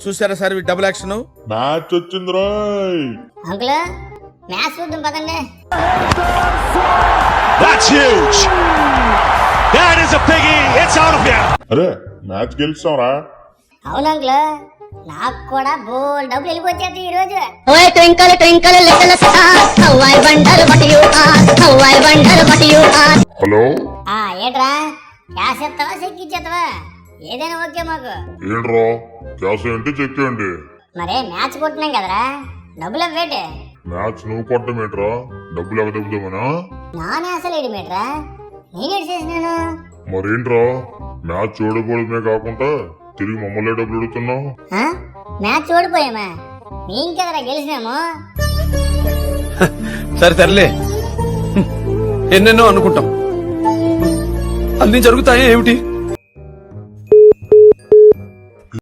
చూసారా sir double action. Match వచ్చింది Roy. Uncle match చూద్దాం పదండి. That's huge. That is a biggie. It's out of here. అరే match గెలిచాంరా. అవును అంకుల్, నాకు కూడా బోల్ డబ్బులు వెళ్ళిపోచ్చేది ఈ రోజు. ఓయ్ twinkle twinkle little star how I wonder what you are how I wonder what you are. Hello ఏంట్రా క్యాష్ ఎత్తావా చెక్ ఇచ్చేస్తావా? ఏదైనా ఓకే మాకు. ఏంట్రా క్యాష్ ఏంటి చెక్ ఏంటి? మరే మ్యాచ్ కొట్టినాం కదరా, డబ్బులు అవ్వేటి. మ్యాచ్ నువ్వు కొట్టడం ఏంట్రా? డబ్బులు ఎగదబ్బుదామనా? నానే అసలు ఏడిమేట్రా, నేనేడు చేసినాను. మరేంట్రా మ్యాచ్ చూడకూడదమే కాకుండా తిరిగి మమ్మల్ని డబ్బులు అడుగుతున్నావు? మ్యాచ్ ఓడిపోయామా? మేం కదరా గెలిచినాము. సరే తరలే, ఎన్నెన్నో అనుకుంటాం, అన్ని జరుగుతాయి ఏమిటి?